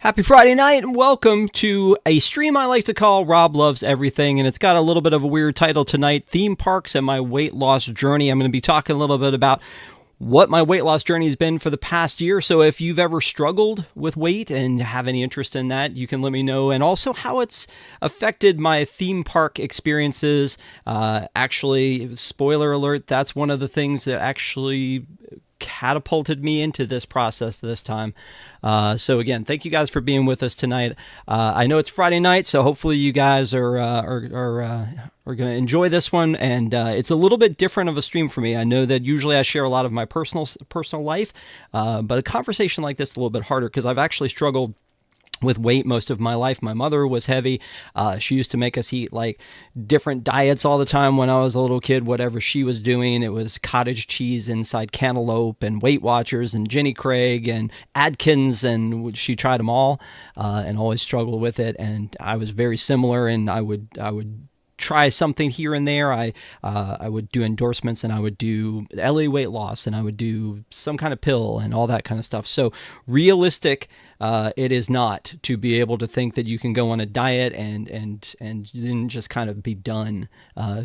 Happy Friday night and welcome to a stream I like to call Rob Loves Everything, and it's got a little bit of a weird title tonight, Theme Parks and My Weight Loss Journey. I'm going to be talking a little bit about what my weight loss journey has been for the past year. So if you've ever struggled with weight and have any interest in that, you can let me know. And also how it's affected my theme park experiences. Actually, spoiler alert, that's one of the things that actually catapulted me into this process this time. So again, thank you guys for being with us tonight. I know it's Friday night, so hopefully you guys are going to enjoy this one. And it's a little bit different of a stream for me. I know that usually I share a lot of my personal life, but a conversation like this is a little bit harder because I've actually struggled with weight most of my life. My mother was heavy. She used to make us eat like different diets all the time when I was a little kid, whatever she was doing. It was cottage cheese inside cantaloupe and Weight Watchers and Jenny Craig and Atkins, and she tried them all and always struggled with it. And I was very similar, and I would try something here and there. I would do endorsements, and I would do LA weight loss, and I would do some kind of pill and all that kind of stuff. So realistic it is not to be able to think that you can go on a diet and then just kind of be done.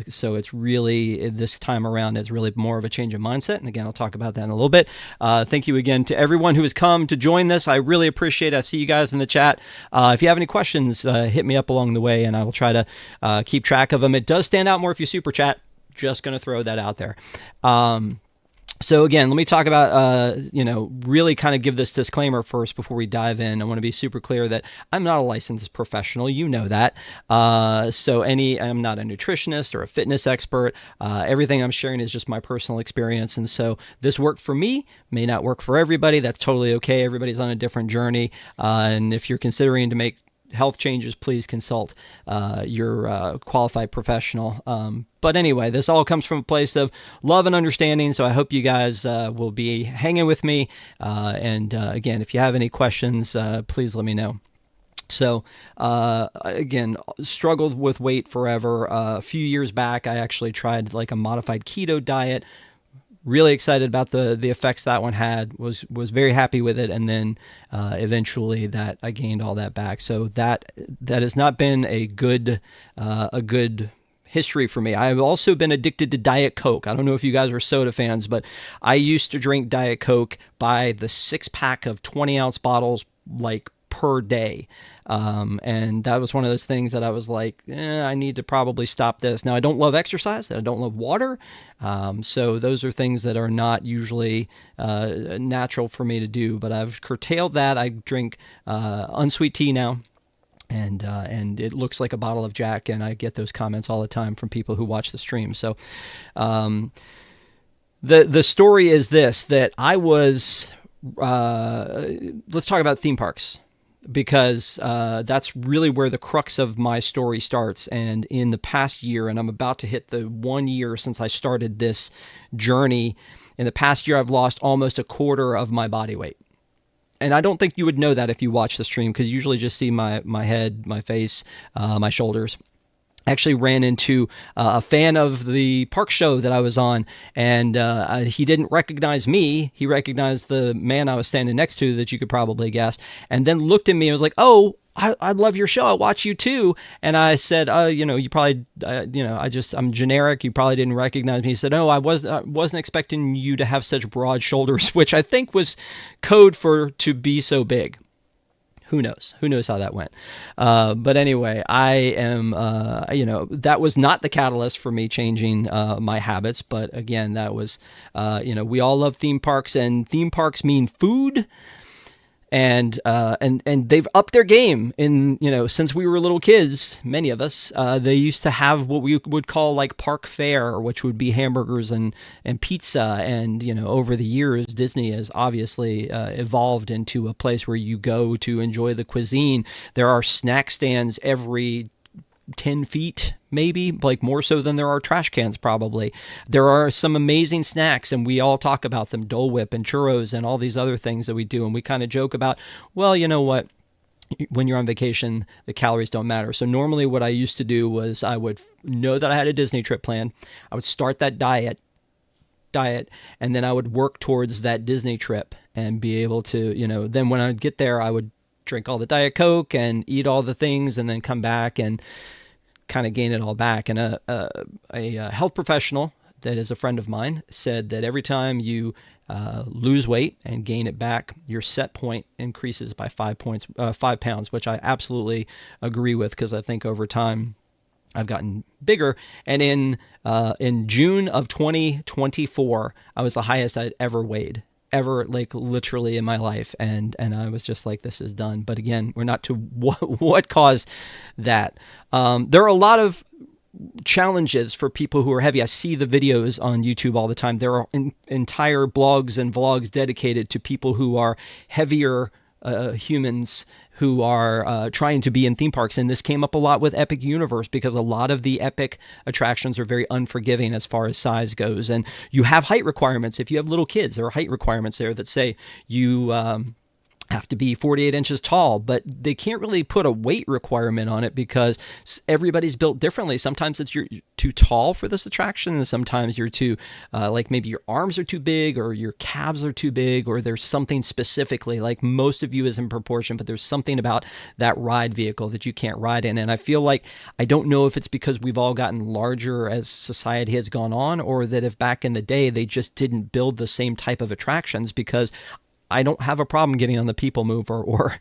So it's really, this time around, it's really more of a change of mindset. And again, I'll talk about that in a little bit. Thank you again to everyone who has come to join this. I really appreciate it. I see you guys in the chat. If you have any questions, hit me up along the way, and I will try to keep track of them. It does stand out more if you super chat. Just going to throw that out there. So again, let me talk about, really kind of give this disclaimer first before we dive in. I want to be super clear that I'm not a licensed professional. You know that. I'm not a nutritionist or a fitness expert. Everything I'm sharing is just my personal experience. And so this worked for me, may not work for everybody. That's totally okay. Everybody's on a different journey. And if you're considering to make health changes, please consult your qualified professional. But anyway, this all comes from a place of love and understanding, so I hope you guys will be hanging with me. Again, if you have any questions, please let me know. So, again, struggled with weight forever. A few years back, I actually tried like a modified keto diet. Really excited about the effects that one had, was very happy with it, and then eventually that I gained all that back. So that has not been a good history for me. I've also been addicted to Diet Coke. I don't know if you guys are soda fans, but I used to drink Diet Coke by the 6-pack of 20-ounce bottles like per day. And that was one of those things that I was like, I need to probably stop this. Now, I don't love exercise, and I don't love water. So those are things that are not usually natural for me to do, but I've curtailed that. I drink unsweet tea now. And it looks like a bottle of Jack, and I get those comments all the time from people who watch the stream. So, the story is this, that I was, let's talk about theme parks, because that's really where the crux of my story starts. And in the past year, and I'm about to hit the 1 year since I started this journey, in the past year, I've lost almost a quarter of my body weight. And I don't think you would know that if you watch the stream, because you usually just see my head, my face, my shoulders. I actually ran into a fan of the park show that I was on, and he didn't recognize me. He recognized the man I was standing next to, that you could probably guess, and then looked at me and was like, "Oh, I love your show. I watch you too." And I said, you probably, I'm generic. You probably didn't recognize me. He said, "Oh, I wasn't expecting you to have such broad shoulders," which I think was code for to be so big. Who knows? Who knows how that went? But anyway, I am, that was not the catalyst for me changing my habits. But again, that was, we all love theme parks, and theme parks mean food. And they've upped their game in, since we were little kids, many of us. They used to have what we would call like park fare, which would be hamburgers and pizza. And, over the years, Disney has obviously evolved into a place where you go to enjoy the cuisine. There are snack stands every 10 feet, maybe, like more so than there are trash cans probably. There are some amazing snacks, and we all talk about them, Dole Whip and churros and all these other things that we do, and we kind of joke about, well, you know what, when you're on vacation, the calories don't matter. So normally what I used to do was I would know that I had a Disney trip planned. I would start that diet, and then I would work towards that Disney trip and be able to, then when I would get there, I would drink all the Diet Coke and eat all the things and then come back and kind of gain it all back. And a health professional that is a friend of mine said that every time you lose weight and gain it back, your set point increases by 5 pounds, which I absolutely agree with, because I think over time I've gotten bigger. And in June of 2024, I was the highest I'd ever weighed, ever, like literally in my life. And I was just like, this is done. But again, we're not to what caused that. There are a lot of challenges for people who are heavy. I see the videos on YouTube all the time. There are entire blogs and vlogs dedicated to people who are heavier humans who are trying to be in theme parks. And this came up a lot with Epic Universe, because a lot of the Epic attractions are very unforgiving as far as size goes. And you have height requirements. If you have little kids, there are height requirements there that say you have to be 48 inches tall, but they can't really put a weight requirement on it because everybody's built differently. Sometimes you're too tall for this attraction, and sometimes you're too, like maybe your arms are too big, or your calves are too big, or there's something specifically, like most of you is in proportion, but there's something about that ride vehicle that you can't ride in. And I feel like, I don't know if it's because we've all gotten larger as society has gone on, or that if back in the day they just didn't build the same type of attractions, because I don't have a problem getting on the People Mover or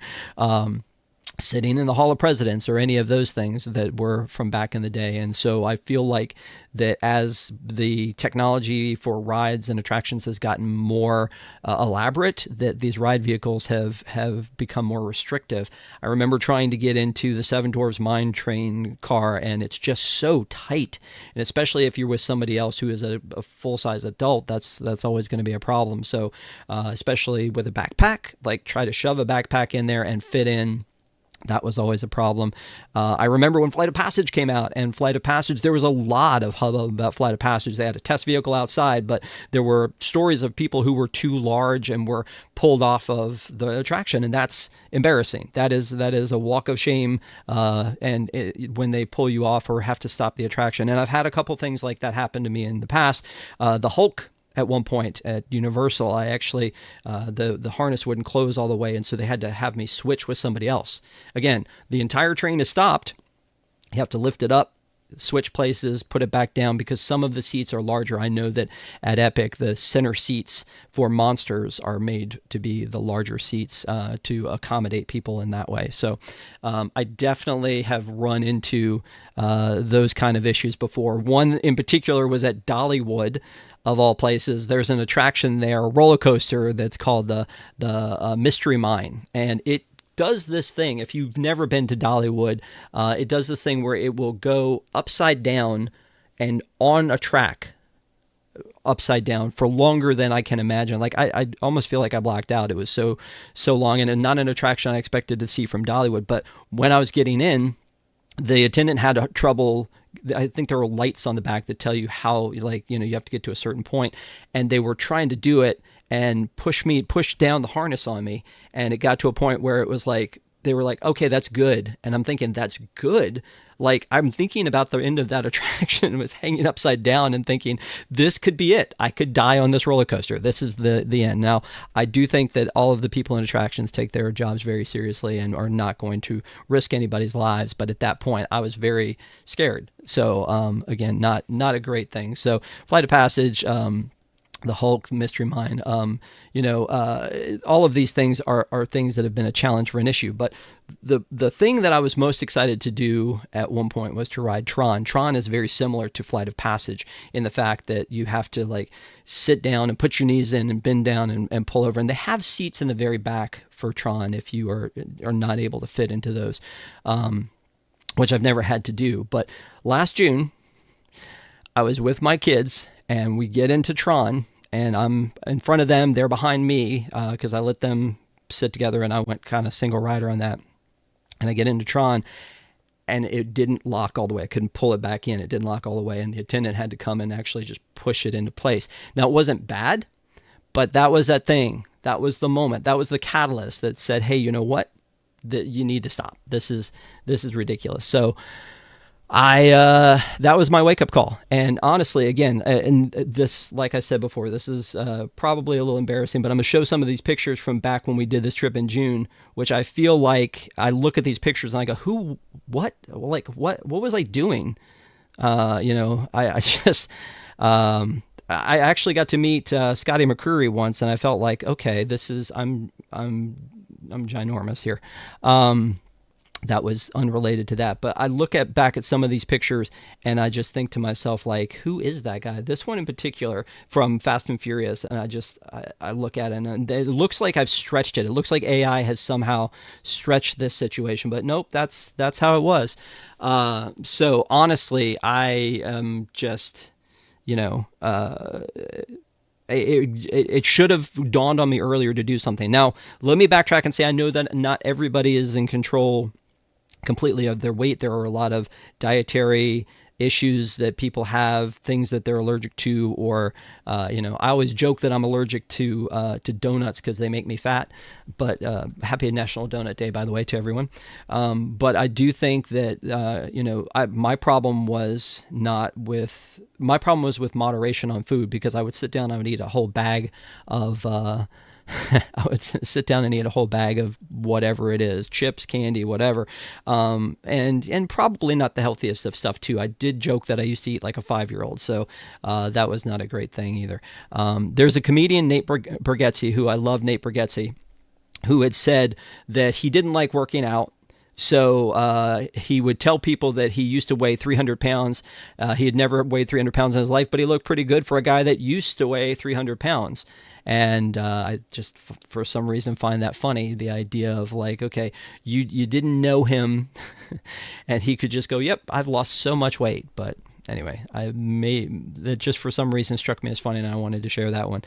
sitting in the Hall of Presidents or any of those things that were from back in the day. And so I feel like that as the technology for rides and attractions has gotten more elaborate, that these ride vehicles have become more restrictive. I remember trying to get into the Seven Dwarfs Mine Train car, and it's just so tight. And especially if you're with somebody else who is a full-size adult, that's always going to be a problem. So especially with a backpack, like try to shove a backpack in there and fit in. That was always a problem. I remember when Flight of Passage came out, and Flight of Passage, there was a lot of hubbub about Flight of Passage. They had a test vehicle outside, but there were stories of people who were too large and were pulled off of the attraction, and that's embarrassing. That is a walk of shame, when they pull you off or have to stop the attraction. And I've had a couple things like that happen to me in the past. The Hulk, at one point at Universal, I actually, the harness wouldn't close all the way, and so they had to have me switch with somebody else. Again, the entire train is stopped. You have to lift it up, switch places, put it back down, because some of the seats are larger. I know that at Epic, the center seats for Monsters are made to be the larger seats to accommodate people in that way. So I definitely have run into those kind of issues before. One in particular was at Dollywood, of all places. There's an attraction there, a roller coaster that's called the Mystery Mine, and it does this thing. If you've never been to Dollywood, it does this thing where it will go upside down and on a track upside down for longer than I can imagine. Like I almost feel like I blacked out. It was so long, and not an attraction I expected to see from Dollywood. But when I was getting in, the attendant had trouble. I think there are lights on the back that tell you how, like, you have to get to a certain point, and they were trying to do it and push down the harness on me. And it got to a point where it was like, they were like, okay, that's good. And I'm thinking, that's good. Like, I'm thinking about the end of that attraction and was hanging upside down and thinking, this could be it. I could die on this roller coaster. This is the end. Now, I do think that all of the people in attractions take their jobs very seriously and are not going to risk anybody's lives. But at that point, I was very scared. So, again, not a great thing. So, Flight of Passage, the Hulk, Mystery Mine, all of these things are things that have been a challenge for an issue. But the thing that I was most excited to do at one point was to ride Tron. Tron is very similar to Flight of Passage in the fact that you have to like sit down and put your knees in and bend down and pull over. And they have seats in the very back for Tron if you are not able to fit into those, which I've never had to do. But last June, I was with my kids and we get into Tron. And I'm in front of them, they're behind me, because I let them sit together and I went kind of single rider on that. And I get into Tron, and it didn't lock all the way. I couldn't pull it back in. It didn't lock all the way, and the attendant had to come and actually just push it into place. Now, it wasn't bad, but that was that thing. That was the moment. That was the catalyst that said, hey, you know what? You need to stop. This is ridiculous. So That was my wake up call. And honestly, again, and this, like I said before, this is probably a little embarrassing, but I'm going to show some of these pictures from back when we did this trip in June, which I feel like I look at these pictures and I go, what was I doing? I just, I actually got to meet Scotty McCreery once, and I felt like, okay, I'm ginormous here. That was unrelated to that. But I look back at some of these pictures and I just think to myself, like, who is that guy? This one in particular from Fast and Furious. And I look at it and it looks like I've stretched it. It looks like AI has somehow stretched this situation, but nope, that's how it was. So honestly, I am just, you know, it should have dawned on me earlier to do something. Now, let me backtrack and say I know that not everybody is in control completely of their weight. There are a lot of dietary issues that people have, things that they're allergic to, or I always joke that I'm allergic to donuts because they make me fat. But happy National Donut Day, by the way, to everyone. But I do think that my problem was with moderation on food, because I would sit down, I would eat a whole bag of I would sit down and eat a whole bag of whatever it is, chips, candy, whatever, and probably not the healthiest of stuff too. I did joke that I used to eat like a 5-year-old, so that was not a great thing either. There's a comedian, Nate Bargatze, who I love, Nate Bargatze, who had said that he didn't like working out. So he would tell people that he used to weigh 300 pounds. He had never weighed 300 pounds in his life, but he looked pretty good for a guy that used to weigh 300 pounds. And I just, for some reason, find that funny, the idea of like, okay, you didn't know him, and he could just go, yep, I've lost so much weight. But anyway, that just for some reason struck me as funny, and I wanted to share that one.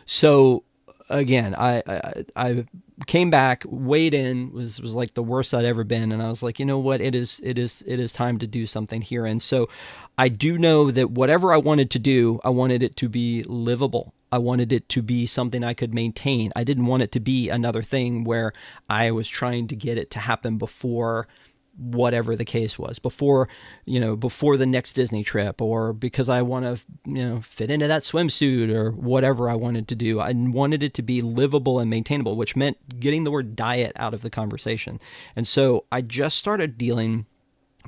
So again, I came back, weighed in, was like the worst I'd ever been, and I was like, you know what, it is time to do something here. And so I do know that whatever I wanted to do, I wanted it to be livable. I wanted it to be something I could maintain. I didn't want it to be another thing where I was trying to get it to happen before whatever the case was, before the next Disney trip, or because I want to, fit into that swimsuit, or whatever I wanted to do. I wanted it to be livable and maintainable, which meant getting the word diet out of the conversation. And so I just started dealing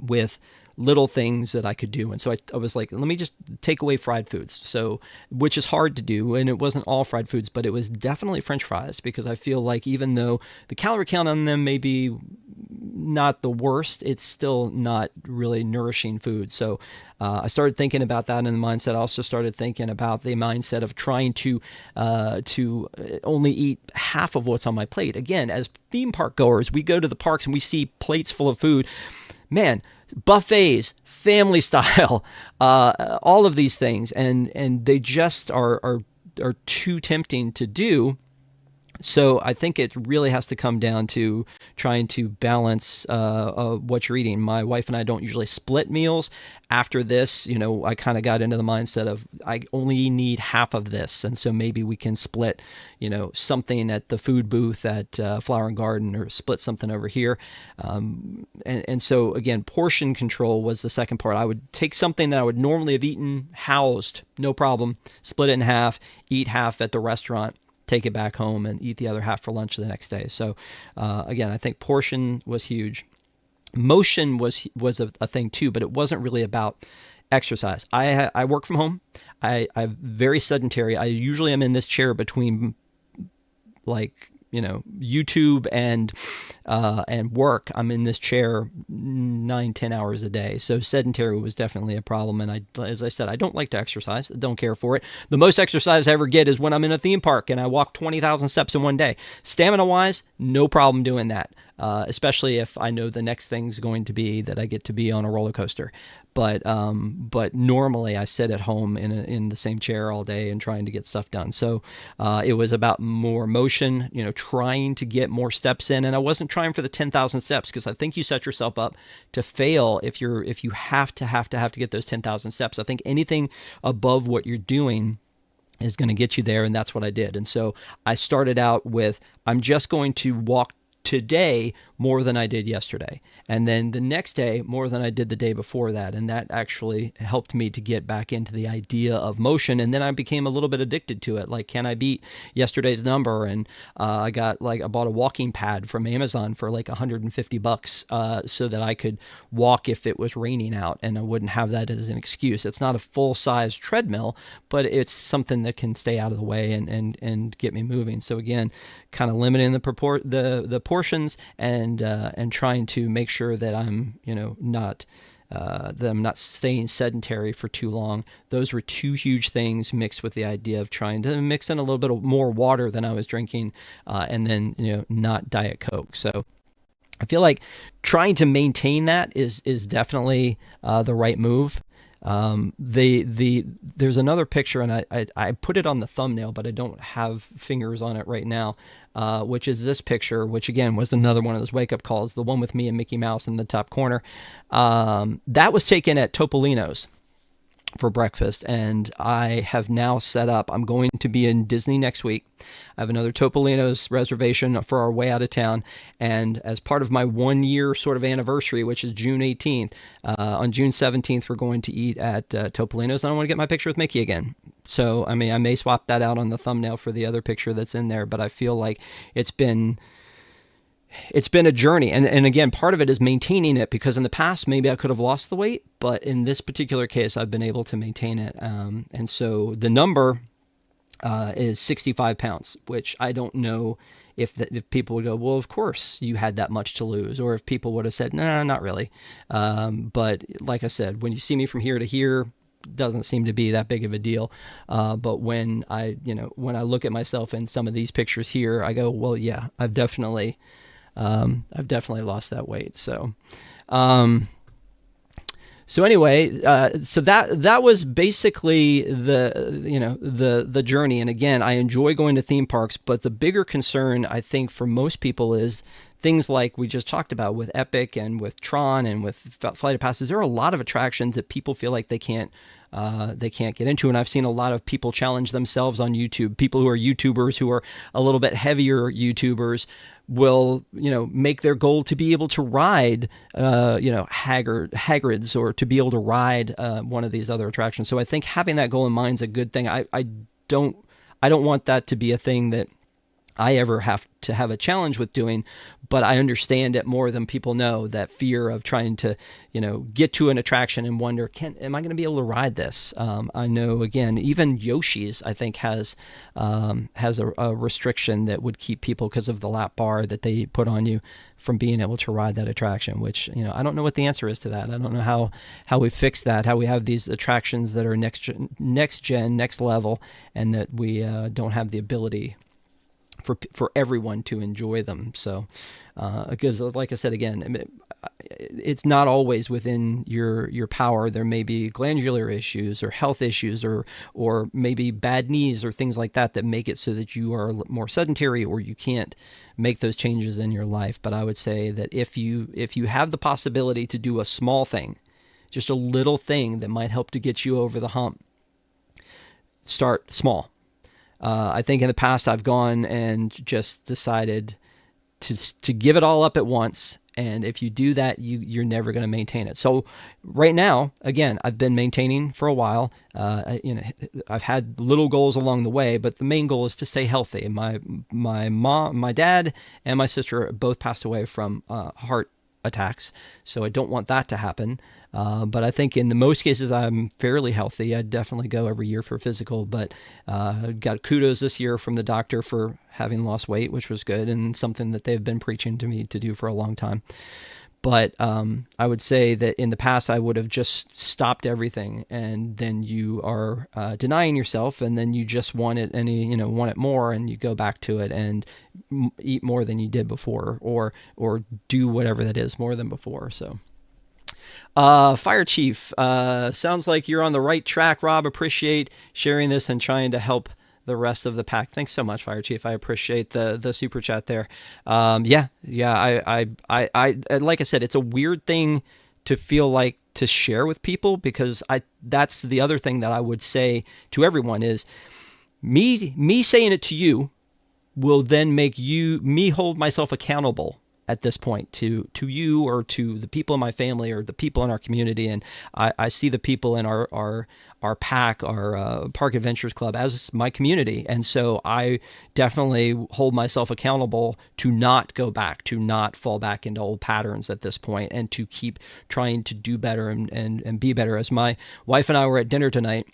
with little things that I could do. And so I was like, let me just take away fried foods. So, which is hard to do. And it wasn't all fried foods, but it was definitely French fries, because I feel like even though the calorie count on them may be not the worst, it's still not really nourishing food. So I started thinking about that in the mindset. I also started thinking about the mindset of trying to only eat half of what's on my plate. Again, as theme park goers, we go to the parks and we see plates full of food. Man, buffets, family style, all of these things, and they just are too tempting to do. So I think it really has to come down to trying to balance what you're eating. My wife and I don't usually split meals. After this, I kind of got into the mindset of I only need half of this, and so maybe we can split, something at the food booth at Flower and Garden, or split something over here. And so again, portion control was the second part. I would take something that I would normally have eaten housed, no problem, split it in half, eat half at the restaurant, take it back home, and eat the other half for lunch the next day. So again, I think portion was huge. Motion was a thing too, but it wasn't really about exercise. I work from home. I'm very sedentary. I usually am in this chair between YouTube and work. I'm in this chair 9-10 hours a day. So sedentary was definitely a problem. And as I said, I don't like to exercise. I don't care for it. The most exercise I ever get is when I'm in a theme park and I walk 20,000 steps in one day. Stamina wise, no problem doing that. Especially if I know the next thing's going to be that I get to be on a roller coaster. But normally I sit at home in the same chair all day and trying to get stuff done. So it was about more motion, trying to get more steps in. And I wasn't trying for the 10,000 steps, because I think you set yourself up to fail if you have to get those 10,000 steps. I think anything above what you're doing is going to get you there, and that's what I did. And so I started out with, I'm just going to walk today more than I did yesterday. And then the next day more than I did the day before that. And that actually helped me to get back into the idea of motion. And then I became a little bit addicted to it. Like, can I beat yesterday's number? And I bought a walking pad from Amazon for like $150 so that I could walk if it was raining out and I wouldn't have that as an excuse. It's not a full-size treadmill, but it's something that can stay out of the way and get me moving. So again, kind of limiting the portions and trying to make sure that I'm not staying sedentary for too long. Those were two huge things, mixed with the idea of trying to mix in a little bit of more water than I was drinking, and then not Diet Coke. So I feel like trying to maintain that is definitely the right move. There's another picture, and I put it on the thumbnail, but I don't have fingers on it right now, which is this picture, which again was another one of those wake-up calls, the one with me and Mickey Mouse in the top corner. That was taken at Topolino's for breakfast, and I have now set up, I'm going to be in Disney next week. I have another Topolino's reservation for our way out of town, and as part of my 1 year sort of anniversary, which is June 18th, on June 17th, we're going to eat at Topolino's, and I want to get my picture with Mickey again. So, I mean, I may swap that out on the thumbnail for the other picture that's in there, but I feel like it's been a journey. And again, part of it is maintaining it, because in the past, maybe I could have lost the weight, but in this particular case, I've been able to maintain it. And so the number is 65 pounds, which I don't know if people would go, well, of course you had that much to lose, or if people would have said, nah, not really. But like I said, when you see me from here to here, doesn't seem to be that big of a deal. But when I look at myself in some of these pictures here, I go, well, yeah, I've definitely lost that weight. So, anyway, so that was basically the journey. And again, I enjoy going to theme parks, but the bigger concern, I think, for most people is things like we just talked about with Epic and with Tron and with Flight of Passes. There are a lot of attractions that people feel like they can't get into. And I've seen a lot of people challenge themselves on YouTube. People who are YouTubers, who are a little bit heavier YouTubers, will make their goal to be able to ride Hagrid's, or to be able to ride one of these other attractions. So I think having that goal in mind is a good thing. I don't want that to be a thing that I ever have to have a challenge with doing, but I understand it more than people know, that fear of trying to, get to an attraction and wonder, am I going to be able to ride this? I know, again, even Yoshi's, I think, has a restriction that would keep people, because of the lap bar that they put on you, from being able to ride that attraction, which, I don't know what the answer is to that. I don't know how we fix that, how we have these attractions that are next gen, next level, and that we don't have the ability for everyone to enjoy them. So, because like I said, again, it's not always within your power. There may be glandular issues or health issues, or maybe bad knees or things like that make it so that you are more sedentary, or you can't make those changes in your life. But I would say that if you have the possibility to do a small thing, just a little thing that might help to get you over the hump, start small. I think in the past I've gone and just decided to give it all up at once, and if you do that, you're never going to maintain it. So right now, again, I've been maintaining for a while. I've had little goals along the way, but the main goal is to stay healthy. My mom, my dad, and my sister both passed away from heart attacks, so I don't want that to happen. But I think in the most cases, I'm fairly healthy. I definitely go every year for a physical, but got kudos this year from the doctor for having lost weight, which was good, and something that they've been preaching to me to do for a long time. But I would say that in the past, I would have just stopped everything, and then you are denying yourself, and then you just want it, and want it more, and you go back to it and eat more than you did before, or do whatever that is more than before. So. Fire Chief, sounds like you're on the right track, Rob. Appreciate sharing this and trying to help the rest of the pack. Thanks so much, Fire Chief. I appreciate the super chat there. I like I said, it's a weird thing to feel like to share with people, because that's the other thing that I would say to everyone is me saying it to you will then make me hold myself accountable at this point to you or to the people in my family or the people in our community. And I see the people in our pack, our Park Adventures Club, as my community. And so I definitely hold myself accountable to not go back, to not fall back into old patterns at this point, and to keep trying to do better and be better. As my wife and I were at dinner tonight,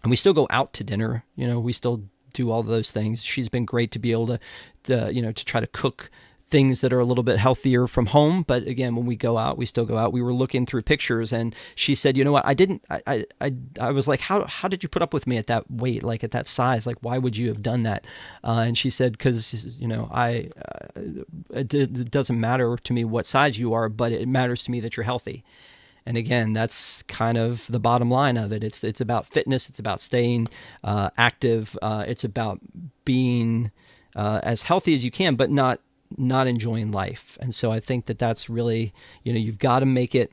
and we still go out to dinner, we still do all those things. She's been great to be able to try to cook things that are a little bit healthier from home. But again, when we go out, we still go out. We were looking through pictures, and she said, "You know what? I was like, how did you put up with me at that weight, like at that size? Like, why would you have done that?" And she said, "Because it doesn't matter to me what size you are, but it matters to me that you're healthy." And again, that's kind of the bottom line of it. It's about fitness. It's about staying active. It's about being as healthy as you can, but not enjoying life. And so I think that that's really, you've got to make it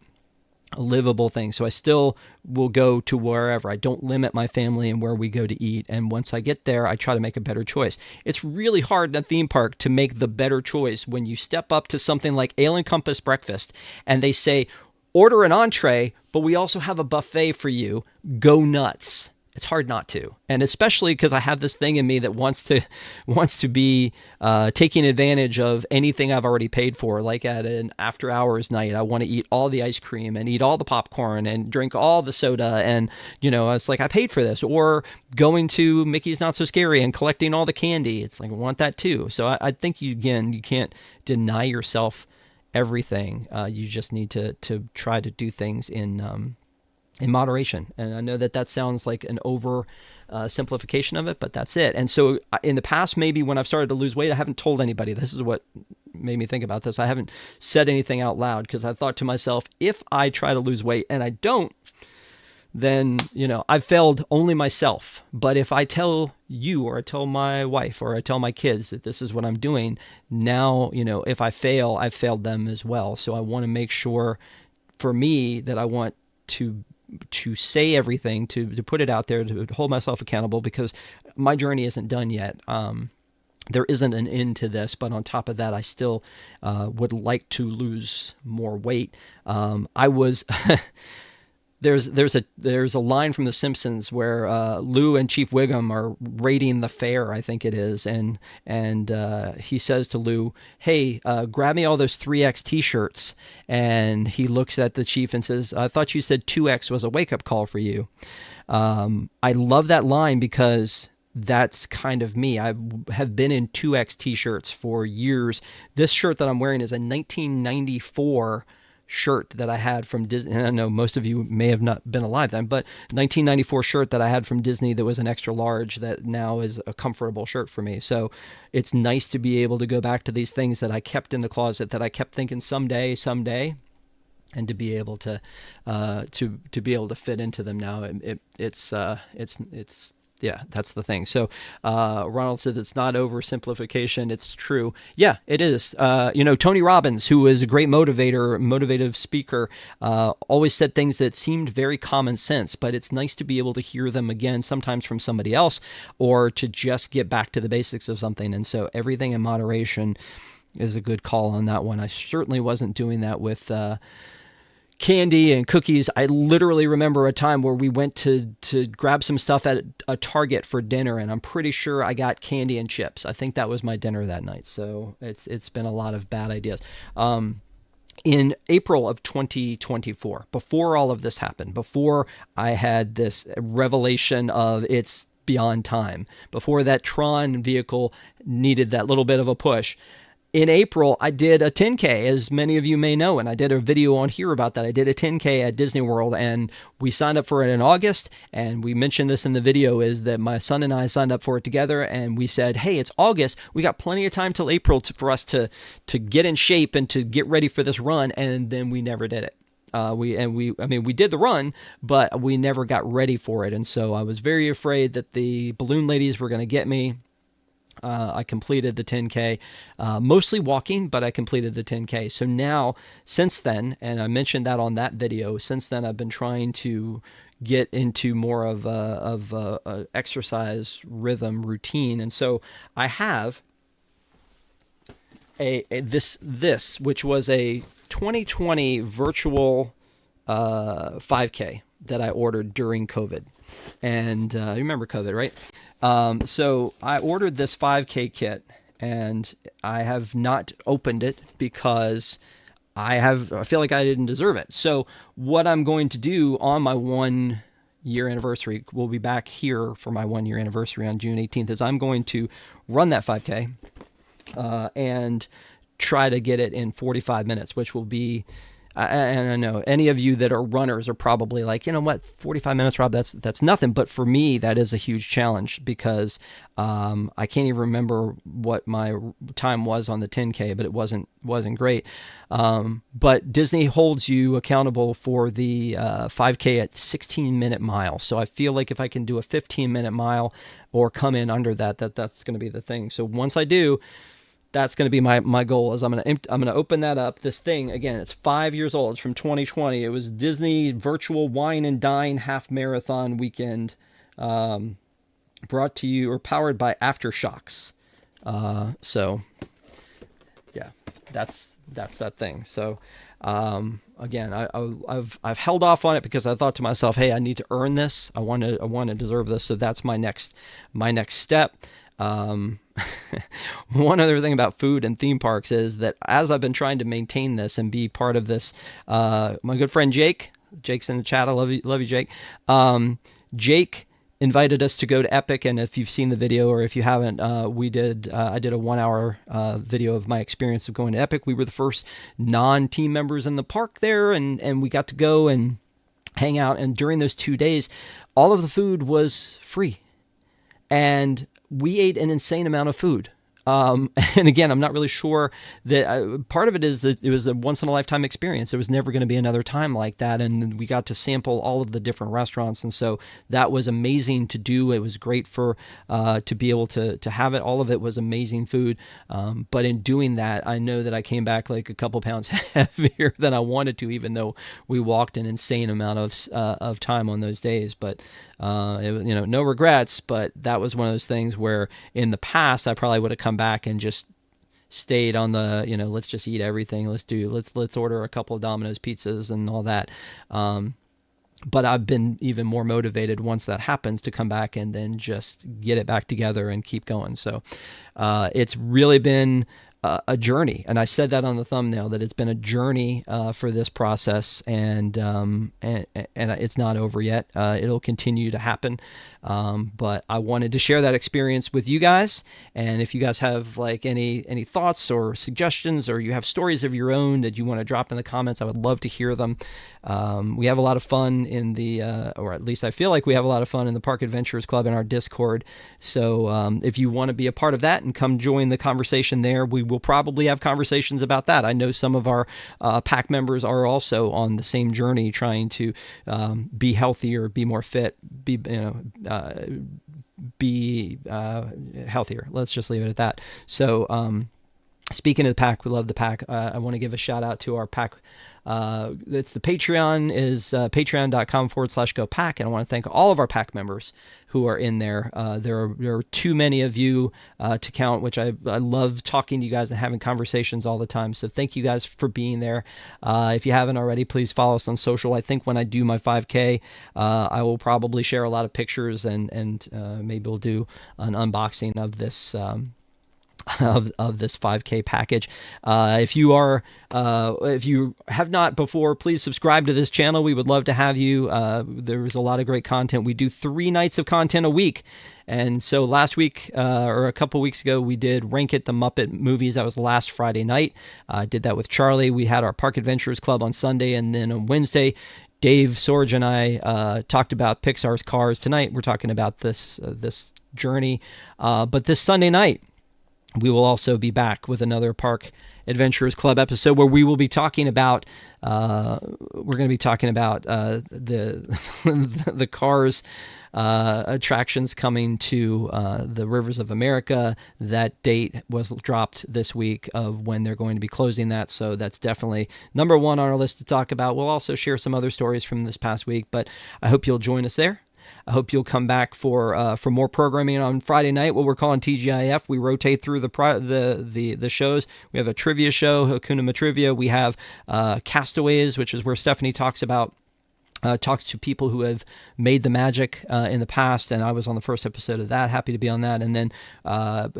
a livable thing. So I still will go to wherever. I don't limit my family and where we go to eat. And once I get there, I try to make a better choice. It's really hard in a theme park to make the better choice when you step up to something like Ale and Compass breakfast and they say, order an entree, but we also have a buffet for you. Go nuts. It's hard not to. And especially because I have this thing in me that wants to be taking advantage of anything I've already paid for. Like at an after hours night, I want to eat all the ice cream and eat all the popcorn and drink all the soda. And, it's like, I paid for this. Or going to Mickey's Not So Scary and collecting all the candy. It's like, I want that too. So I think, you can't deny yourself everything. You just need to try to do things in moderation. And I know that sounds like an over simplification of it, but that's it. And so in the past, maybe when I've started to lose weight, I haven't told anybody. This is what made me think about this. I haven't said anything out loud because I thought to myself, if I try to lose weight and I don't, then, I've failed only myself. But if I tell you, or I tell my wife, or I tell my kids that this is what I'm doing, now, if I fail, I've failed them as well. So I want to make sure, for me, that I want to say everything, to put it out there, to hold myself accountable, because my journey isn't done yet. There isn't an end to this, but on top of that, I still would like to lose more weight. I was there's a line from The Simpsons where Lou and Chief Wiggum are raiding the fair, I think it is, and he says to Lou, "Hey, grab me all those 3X t-shirts." And he looks at the chief and says, "I thought you said 2X was a wake-up call for you." I love that line because that's kind of me. I have been in 2X t-shirts for years. This shirt that I'm wearing is a 1994 shirt that I had from Disney. And I know most of you may have not been alive then, but 1994 shirt that I had from Disney that was an extra large that now is a comfortable shirt for me. So it's nice to be able to go back to these things that I kept in the closet that I kept thinking someday, and to be able to be able to fit into them now. It's yeah, that's the thing. So Ronald said it's not oversimplification. It's true. Yeah, it is. Tony Robbins, who is a great motivative speaker, always said things that seemed very common sense, but it's nice to be able to hear them again, sometimes from somebody else, or to just get back to the basics of something. And so everything in moderation is a good call on that one. I certainly wasn't doing that with candy and cookies. I literally remember a time where we went to grab some stuff at a Target for dinner, and I'm pretty sure I got candy and chips. I think that was my dinner that night. So it's been a lot of bad ideas. In April of 2024, before all of this happened, before I had this revelation of it's beyond time, before that Tron vehicle needed that little bit of a push, in April, I did a 10K, as many of you may know, and I did a video on here about that. I did a 10K at Disney World, and we signed up for it in August, and we mentioned this in the video, is that my son and I signed up for it together, and we said, hey, it's August. We got plenty of time till April for us to get in shape and to get ready for this run, and then we never did it. We did the run, but we never got ready for it, and so I was very afraid that the balloon ladies were going to get me. I completed the 10K, mostly walking, but I completed the 10K. So now, since then, and I mentioned that on that video, since then I've been trying to get into more of a exercise rhythm routine. And so I have this which was a 2020 virtual 5K that I ordered during COVID. And you remember COVID, right? So I ordered this 5K kit, and I have not opened it because I feel like I didn't deserve it. So what I'm going to do on my 1 year anniversary, we'll be back here for my 1 year anniversary on June 18th, is I'm going to run that 5K and try to get it in 45 minutes, which will be, and I know any of you that are runners are probably like, you know what, 45 minutes, Rob, that's nothing. But for me, that is a huge challenge because I can't even remember what my time was on the 10K, but it wasn't great. But Disney holds you accountable for the 5K at 16-minute mile. So I feel like if I can do a 15-minute mile or come in under that's going to be the thing. So once I do, that's going to be my goal. Is I'm going to open that up. This thing, again, it's 5 years old. It's from 2020. It was Disney Virtual Wine and Dine Half Marathon Weekend, brought to you or powered by Aftershocks. So yeah, that's that thing. So again, I've held off on it because I thought to myself, hey, I need to earn this. I want to deserve this. So that's my next step. One other thing about food and theme parks is that as I've been trying to maintain this and be part of this, my good friend Jake's in the chat. I love you, Jake. Jake invited us to go to Epic, and if you've seen the video or if you haven't, I did a 1 hour video of my experience of going to Epic. We were the first non-team members in the park there, and we got to go and hang out. And during those 2 days, all of the food was free, and we ate an insane amount of food. And again, I'm not really sure that part of it is that it was a once in a lifetime experience. There was never going to be another time like that. And we got to sample all of the different restaurants. And so that was amazing to do. It was great for, to be able to have it. All of it was amazing food. But in doing that, I know that I came back like a couple pounds heavier than I wanted to, even though we walked an insane amount of time on those days. But, no regrets, but that was one of those things where in the past, I probably would have come back and just stayed on the, let's just eat everything. Let's order a couple of Domino's pizzas and all that. But I've been even more motivated once that happens to come back and then just get it back together and keep going. So, it's really been a journey. And I said that on the thumbnail, that it's been a journey for this process, and it's not over yet. It'll continue to happen. But I wanted to share that experience with you guys. And if you guys have like any thoughts or suggestions, or you have stories of your own that you want to drop in the comments, I would love to hear them. We have a lot of fun in the, or at least I feel like we have a lot of fun in the Park Adventurers Club in our Discord. So if you want to be a part of that and come join the conversation there, we will probably have conversations about that. I know some of our pack members are also on the same journey, trying to be healthier, be more fit, be healthier. Let's just leave it at that. So speaking of the pack, we love the pack. I want to give a shout out to our pack. It's the Patreon is patreon.com/GoPack. And I want to thank all of our pack members who are in there. There are too many of you to count, which I love talking to you guys and having conversations all the time. So thank you guys for being there. If you haven't already, please follow us on social. I think when I do my 5K, I will probably share a lot of pictures and maybe we'll do an unboxing of this of this 5K package. If you have not before, please subscribe to this channel. We would love to have you. There's a lot of great content. We do 3 nights of content a week. And so last week, or a couple weeks ago, we did Rank It, the Muppet movies. That was last Friday night. I did that with Charlie. We had our Park Adventurers Club on Sunday, and then on Wednesday, Dave Sorge and I talked about Pixar's Cars. Tonight, we're talking about this journey. But this Sunday night, we will also be back with another Park Adventurers Club episode where we will be talking about the the Cars attractions coming to the Rivers of America. That date was dropped this week of when they're going to be closing that, so that's definitely number one on our list to talk about. We'll also share some other stories from this past week, but I hope you'll join us there. I hope you'll come back for more programming on Friday night, what we're calling TGIF. We rotate through the shows. We have a trivia show, Hakuna Trivia. We have Castaways, which is where Stephanie talks to people who have made the magic in the past, and I was on the first episode of that. Happy to be on that. And then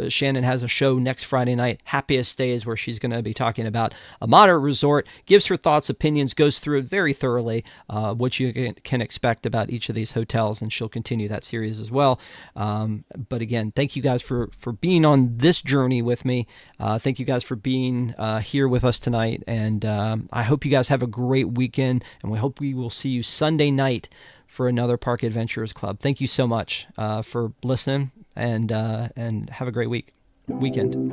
Shannon has a show next Friday night, Happiest Days, where she's going to be talking about a moderate resort, gives her thoughts, opinions, goes through it very thoroughly, what you can expect about each of these hotels, and she'll continue that series as well. But again, thank you guys for being on this journey with me. Thank you guys for being here with us tonight, and I hope you guys have a great weekend, and we hope we will see you Sunday night for another Park Adventurers Club. Thank you so much for listening, and have a great weekend.